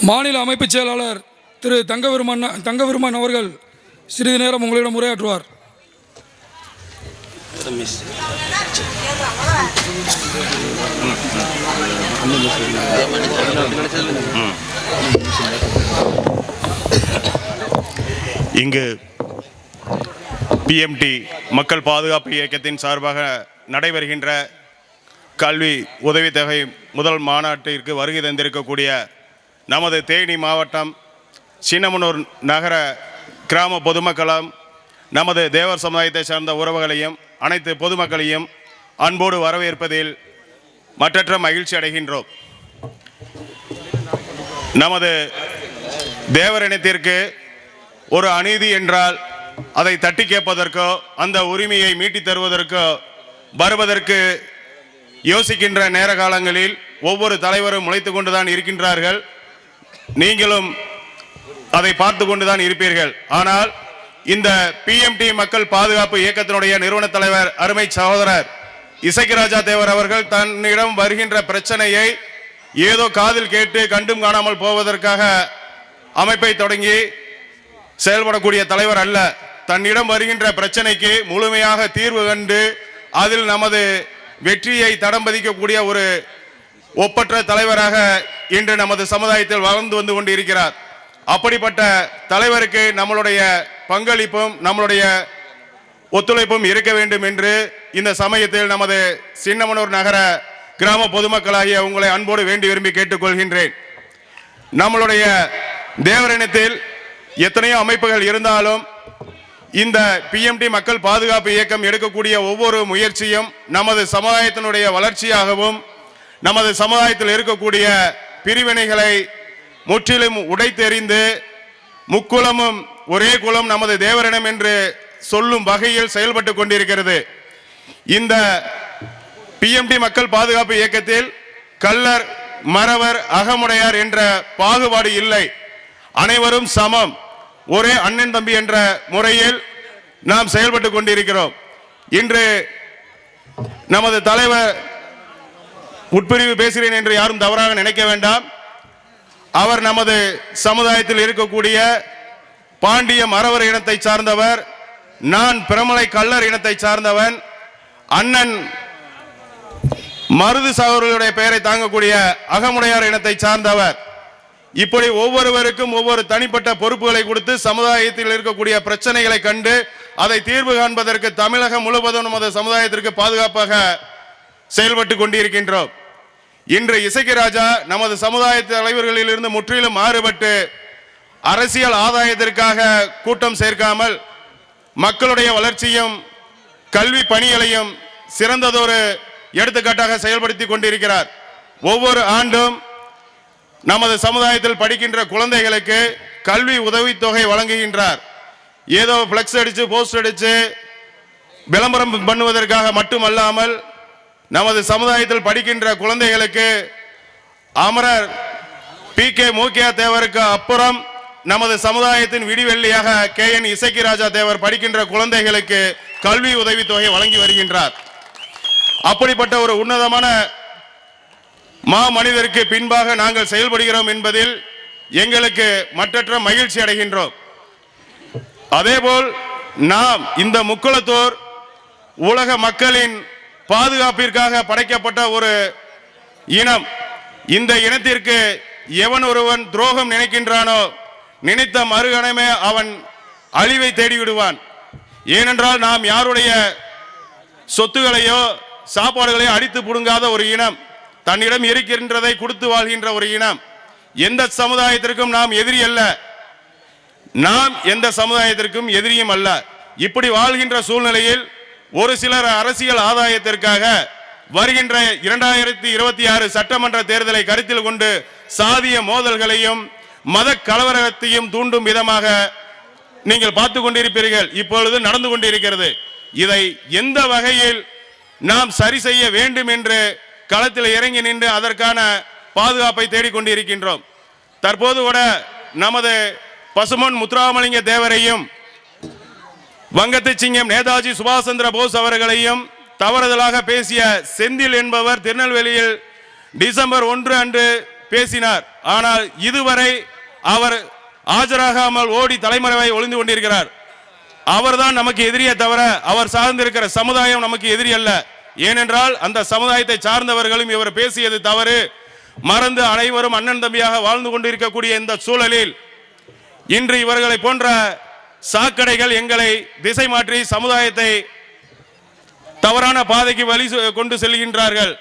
மாநில அமைப்பு செயலாளர் திரு தங்கவிருமன் அவர்கள் சிறிது நேரம் உங்களிடம் உரையாற்றுவார். இங்கு பிஎம்டி மக்கள் பாதுகாப்பு இயக்கத்தின் சார்பாக நடைபெறுகின்ற கல்வி உதவித்தொகை முதல் மாநாட்டிற்கு வருகை தந்திருக்கக்கூடிய நமது தேனி மாவட்டம் சின்னமனூர் நகர கிராம பொதுமக்களும் நமது தேவர் சமுதாயத்தை சார்ந்த உறவுகளையும் அனைத்து பொதுமக்களையும் அன்போடு வரவேற்பதில் மற்றற்ற மகிழ்ச்சி அடைகின்றோம். நமது தேவர் இனத்திற்கு ஒரு அநீதி என்றால் அதை தட்டி கேட்பதற்கோ அந்த உரிமையை மீட்டித் தருவதற்கோ வருவதற்கு யோசிக்கின்ற நேர காலங்களில் ஒவ்வொரு தலைவரும் முளைத்து கொண்டுதான் இருக்கின்றார்கள். நீங்களும் அதை பார்த்து கொண்டுதான் இருப்பீர்கள். ஆனால் இந்த பிஎம்டி மக்கள் பாதுகாப்பு இயக்கத்தினுடைய நிறுவன தலைவர் அருமை சகோதரர் இசக்கிராஜா தேவர் அவர்கள் தன்னிடம் வருகின்ற பிரச்சனையை ஏதோ காதில் கேட்டு கண்டும் காணாமல் போவதற்காக அமைப்பை தொடங்கி செயல்படக்கூடிய தலைவர் அல்ல. தன்னிடம் வருகின்ற பிரச்சனைக்கு முழுமையாக தீர்வு கண்டு அதில் நமது வெற்றியை தடம் பதிக்கக்கூடிய ஒரு ஒப்பற்ற தலைவராக இன்று நமது சமுதாயத்தில் வளர்ந்து வந்து கொண்டிருக்கிறார். அப்படிப்பட்ட தலைவருக்கு நம்மளுடைய பங்களிப்பும் நம்மளுடைய ஒத்துழைப்பும் இருக்க வேண்டும் என்று இந்த சமயத்தில் நமது சின்னமனூர் நகர கிராம பொதுமக்களாகிய உங்களை அன்போடு வேண்டி விரும்பி கேட்டுக்கொள்கின்றேன். நம்மளுடைய தேவரினத்தில் எத்தனையோ அமைப்புகள் இருந்தாலும் இந்த பிஎம்டி மக்கள் பாதுகாப்பு இயக்கம் எடுக்கக்கூடிய ஒவ்வொரு முயற்சியும் நமது சமுதாயத்தினுடைய வளர்ச்சியாகவும் நமது சமுதாயத்தில் இருக்கக்கூடிய பிரிவினைகளை முற்றிலும் உடைத்தெறிந்து முக்குலமும் ஒரே குலம் நமது தேவரினம் என்று சொல்லும் வகையில் செயல்பட்டு கொண்டிருக்கிறது. இந்த பிஎம்டி மக்கள் பாதுகாப்பு இயக்கத்தில் கள்ளர், மறவர், அகமுடையார் என்ற பாகுபாடு இல்லை. அனைவரும் சமம், ஒரே அண்ணன் தம்பி என்ற முறையில் நாம் செயல்பட்டு கொண்டிருக்கிறோம். இன்று நமது தலைவர் உட்பிரிவு பேசுகிறேன் என்று யாரும் தவறாக நினைக்க வேண்டாம். அவர் நமது சமுதாயத்தில் இருக்கக்கூடிய பாண்டிய மறவர் இனத்தை சார்ந்தவர், நான் பிரமலை கள்ளர் இனத்தை சார்ந்தவன், அண்ணன் மருது சகோதரருடைய பெயரை தாங்கக்கூடிய அகமுடையார் இனத்தை சார்ந்தவர். இப்படி ஒவ்வொருவருக்கும் ஒவ்வொரு தனிப்பட்ட பொறுப்புகளை கொடுத்து சமுதாயத்தில் இருக்கக்கூடிய பிரச்சனைகளை கண்டு அதை தீர்வு காண்பதற்கு தமிழகம் முழுவதும் நமது சமுதாயத்திற்கு பாதுகாப்பாக செயல்பட்டு கொண்டிருக்கின்றோம். இன்று இசக்கிராஜா நமது சமுதாய தலைவர்களில் இருந்து முற்றிலும் மாறுபட்டு அரசியல் ஆதாயத்திற்காக கூட்டம் சேர்க்காமல் மக்களுடைய வளர்ச்சியும் கல்வி பணிகளையும் சிறந்ததொரு எடுத்துக்காட்டாக செயல்படுத்தி கொண்டிருக்கிறார். ஒவ்வொரு ஆண்டும் நமது சமுதாயத்தில் படிக்கின்ற குழந்தைகளுக்கு கல்வி உதவித்தொகை வழங்குகின்றார். ஏதோ பிளக்ஸ் அடிச்சு போஸ்ட் அடிச்சு விளம்பரம் பண்ணுவதற்காக மட்டுமல்லாமல் நமது சமுதாயத்தில் படிக்கின்ற குழந்தைகளுக்கு அமரர் PK மூக்கியா தேவருக்கு அப்புறம் நமது சமுதாயத்தின் விடிவெள்ளியாக KN இசக்கிராஜா தேவர் படிக்கின்ற குழந்தைகளுக்கு கல்வி உதவித்தொகை வழங்கி வருகின்றார். அப்படிப்பட்ட ஒரு உன்னதமான மனிதருக்கு பின்பாக நாங்கள் செயல்படுகிறோம் என்பதில் எங்களுக்கு மற்றற்ற மகிழ்ச்சி அடைகின்றோம். அதேபோல் நாம் இந்த முக்குளத்தோர் உலக மக்களின் பாதுகாப்பிற்காக படைக்கப்பட்ட ஒரு இனம். இந்த இனத்திற்கு எவன் ஒருவன் துரோகம் நினைக்கின்றானோ நினைத்த மறுகணமே அவன் அழிவை தேடிவிடுவான். ஏனென்றால் நாம் யாருடைய சொத்துகளையோ சாப்பாடுகளையோ அடித்து புடுங்காத ஒரு இனம், தன்னிடம் இருக்கின்றதை கொடுத்து வாழ்கின்ற ஒரு இனம். எந்த சமுதாயத்திற்கும் நாம் எதிரி அல்ல, நாம் எந்த சமுதாயத்திற்கும் எதிரியும் அல்ல. இப்படி வாழ்கின்ற சூழ்நிலையில் ஒரு சிலர் அரசியல் ஆதாயத்திற்காக வருகின்ற 2026 சட்டமன்ற தேர்தலை கருத்தில் கொண்டு சாதிய மோதல்களையும் மத கலவரத்தையும் தூண்டும் விதமாக நீங்கள் பார்த்து கொண்டிருப்பீர்கள். இப்பொழுது நடந்து கொண்டிருக்கிறது. இதை எந்த வகையில் நாம் சரி செய்ய வேண்டும் என்று களத்தில் இறங்கி நின்று அதற்கான பாதுகாப்பை தேடிக்கொண்டிருக்கின்றோம். தற்போது கூட நமது பசுமன் முத்துராமலிங்க தேவரையும் வங்கத்து சிங்கம் நேதாஜி சுபாஷ் சந்திர போஸ் அவர்களையும் தவறுதலாக பேசிய செந்தில் என்பவர் திருநெல்வேலியில் டிசம்பர் 1 அன்று பேசினார். ஆனால் இதுவரை அவர் ஆஜராகாமல் ஓடி தலைமறைவாய் ஒளிந்து கொண்டிருக்கிறார். அவர்தான் நமக்கு எதிரியே தவிர அவர் சார்ந்திருக்கிற சமுதாயம் நமக்கு எதிரி அல்ல. ஏனென்றால் அந்த சமுதாயத்தை சார்ந்தவர்களும் இவர் பேசியது தவறு மறந்து அனைவரும் அண்ணன் தம்பியாக வாழ்ந்து கொண்டிருக்கக்கூடிய இந்த சூழலில் இன்று இவர்களை போன்ற சாக்கடைகள் எங்களை திசை மாற்றி சமுதாயத்தை தவறான பாதைக்கு வழி கொண்டு செல்கின்றார்கள்.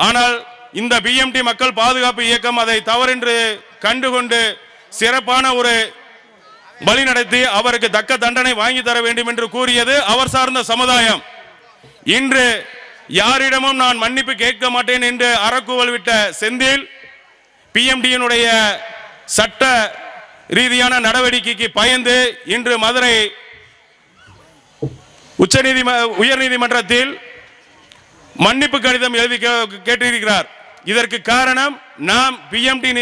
ஆனால் இந்த பிஎம்டி மக்கள் பாதுகாப்பு இயக்கம் அதை தவறென்று கண்டுகொண்டு சிறப்பான ஒரு வழி நடத்தி அவருக்கு தக்க தண்டனை வாங்கி தர வேண்டும் என்று கூறியது அவர் சார்ந்த சமுதாயம். இன்று யாரிடமும் நான் மன்னிப்பு கேட்க மாட்டேன் என்று அறக்கூவல் விட்ட செந்தில் பிஎம்டியினுடைய சட்ட ரீதியான நடவடிக்கைக்கு பயந்து இன்று மதுரை உயர்நீதிமன்றத்தில் மன்னிப்பு கடிதம் எழுதி கேட்டிருக்கிறார். இதற்கு காரணம் நாம் பிஎம்டி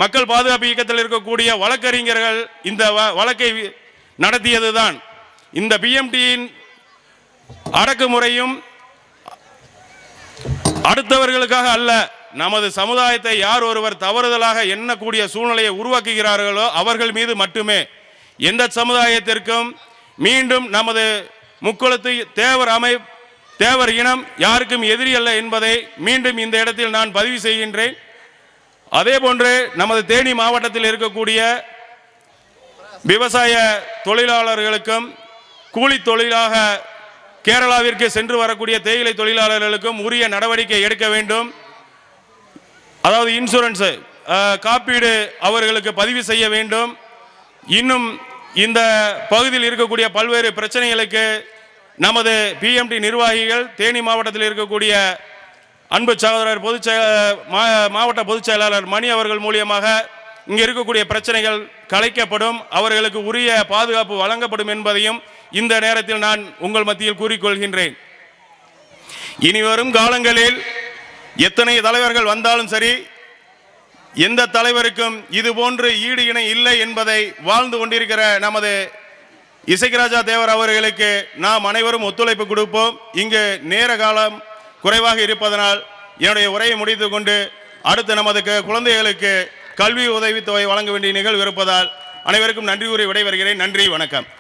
மக்கள் பாதுகாப்பு இயக்கத்தில் இருக்கக்கூடிய வழக்கறிஞர்கள் இந்த வழக்கை நடத்தியதுதான். இந்த பிஎம்டியின் அடக்குமுறையும் அடுத்தவர்களுக்காக அல்ல, நமது சமுதாயத்தை யார் ஒருவர் தவறுதலாக எண்ணக்கூடிய சூழ்நிலையை உருவாக்குகிறார்களோ அவர்கள் மீது மட்டுமே. எந்த சமுதாயத்திற்கும் மீண்டும் நமது முக்குளத்து தேவர் இனம் யாருக்கும் எதிரி அல்ல என்பதை மீண்டும் இந்த இடத்தில் நான் பதிவு செய்கின்றேன். அதே போன்று நமது தேனி மாவட்டத்தில் இருக்கக்கூடிய விவசாய தொழிலாளர்களுக்கும் கூலி தொழிலாக கேரளாவிற்கு சென்று வரக்கூடிய தேயிலை தொழிலாளர்களுக்கும் உரிய நடவடிக்கை எடுக்க வேண்டும். அதாவது இன்சூரன்ஸ் காப்பீடு அவர்களுக்கு பதிவு செய்ய வேண்டும். இன்னும் இந்த பகுதியில் இருக்கக்கூடிய பல்வேறு பிரச்சனைகளுக்கு நமது பிஎம்டி நிர்வாகிகள் தேனி மாவட்டத்தில் இருக்கக்கூடிய அன்பு சகோதரர் மாவட்ட பொதுச் செயலாளர் மணி அவர்கள் மூலியமாக இங்கே இருக்கக்கூடிய பிரச்சனைகள் கலைக்கப்படும், அவர்களுக்கு உரிய பாதுகாப்பு வழங்கப்படும் என்பதையும் இந்த நேரத்தில் நான் உங்கள் மத்தியில் கூறிக்கொள்கின்றேன். இனி வரும் காலங்களில் எத்தனை தலைவர்கள் வந்தாலும் சரி, எந்த தலைவருக்கும் இது போன்று ஈடு இணை இல்லை என்பதை வாழ்ந்து கொண்டிருக்கிற நமது இசைராஜா தேவர் அவர்களுக்கு நாம் அனைவரும் ஒத்துழைப்பு கொடுப்போம். இங்கு நேர காலம் குறைவாக இருப்பதனால் என்னுடைய உரையை முடித்துக் கொண்டு அடுத்து நமது குழந்தைகளுக்கு கல்வி உதவித்தொகை வழங்க வேண்டிய நிகழ்வு இருப்பதால் அனைவருக்கும் நன்றி கூறி விடைபெறுகிறேன். நன்றி, வணக்கம்.